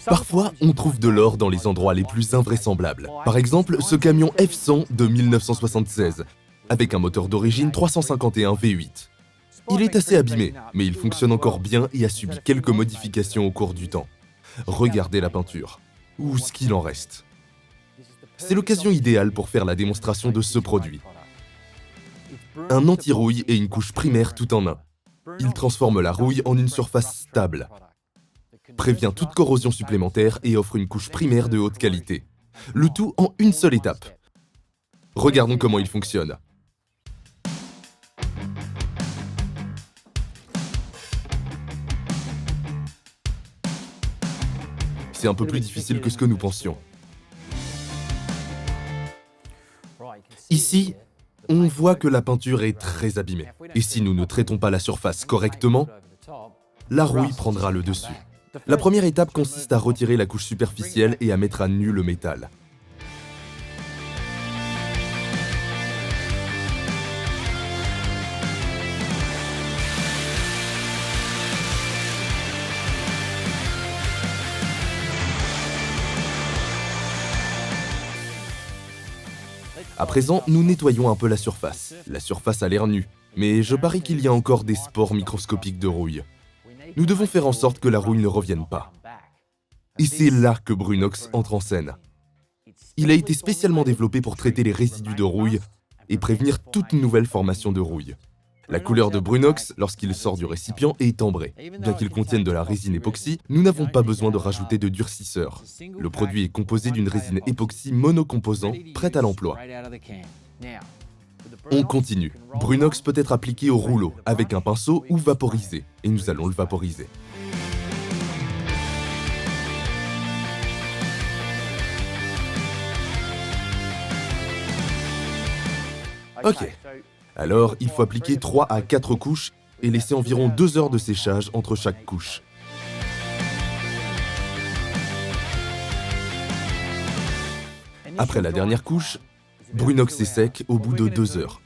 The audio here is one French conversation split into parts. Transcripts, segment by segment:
Parfois, on trouve de l'or dans les endroits les plus invraisemblables. Par exemple, ce camion F100 de 1976, avec un moteur d'origine 351 V8. Il est assez abîmé, mais il fonctionne encore bien et a subi quelques modifications au cours du temps. Regardez la peinture, ou ce qu'il en reste. C'est l'occasion idéale pour faire la démonstration de ce produit. Un anti-rouille et une couche primaire tout en un. Il transforme la rouille en une surface stable, prévient toute corrosion supplémentaire et offre une couche primaire de haute qualité. Le tout en une seule étape. Regardons comment il fonctionne. C'est un peu plus difficile que ce que nous pensions. Ici, on voit que la peinture est très abîmée. Et si nous ne traitons pas la surface correctement, la rouille prendra le dessus. La première étape consiste à retirer la couche superficielle et à mettre à nu le métal. À présent, nous nettoyons un peu la surface. La surface a l'air nue, mais je parie qu'il y a encore des spores microscopiques de rouille. Nous devons faire en sorte que la rouille ne revienne pas. Et c'est là que Brunox entre en scène. Il a été spécialement développé pour traiter les résidus de rouille et prévenir toute nouvelle formation de rouille. La couleur de Brunox, lorsqu'il sort du récipient, est ambrée. Bien qu'il contienne de la résine époxy, nous n'avons pas besoin de rajouter de durcisseur. Le produit est composé d'une résine époxy monocomposant, prête à l'emploi. On continue. Brunox peut être appliqué au rouleau, avec un pinceau ou vaporisé. Et nous allons le vaporiser. Ok. Alors, il faut appliquer 3 à 4 couches et laisser environ 2 heures de séchage entre chaque couche. Après la dernière couche, Brunox est sec au bout de 2 heures.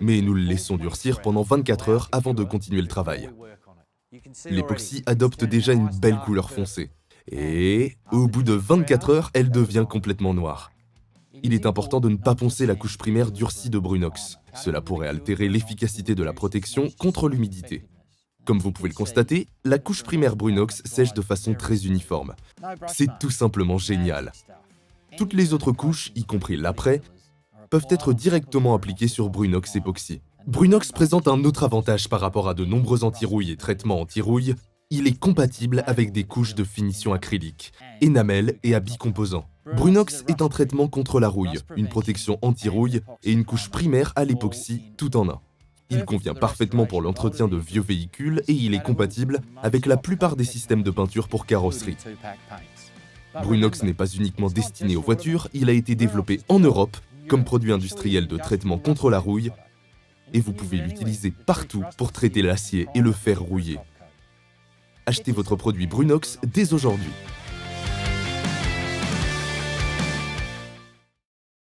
Mais nous le laissons durcir pendant 24 heures avant de continuer le travail. L'époxy adopte déjà une belle couleur foncée. Et au bout de 24 heures, elle devient complètement noire. Il est important de ne pas poncer la couche primaire durcie de Brunox. Cela pourrait altérer l'efficacité de la protection contre l'humidité. Comme vous pouvez le constater, la couche primaire Brunox sèche de façon très uniforme. C'est tout simplement génial. Toutes les autres couches, y compris l'après, peuvent être directement appliquées sur Brunox époxy. Brunox présente un autre avantage par rapport à de nombreux anti-rouille et traitements anti-rouille. Il est compatible avec des couches de finition acrylique, énamel et à bicomposants. Brunox est un traitement contre la rouille, une protection anti-rouille et une couche primaire à l'époxy tout en un. Il convient parfaitement pour l'entretien de vieux véhicules et il est compatible avec la plupart des systèmes de peinture pour carrosserie. Brunox n'est pas uniquement destiné aux voitures, il a été développé en Europe comme produit industriel de traitement contre la rouille et vous pouvez l'utiliser partout pour traiter l'acier et le fer rouillé. Achetez votre produit Brunox dès aujourd'hui.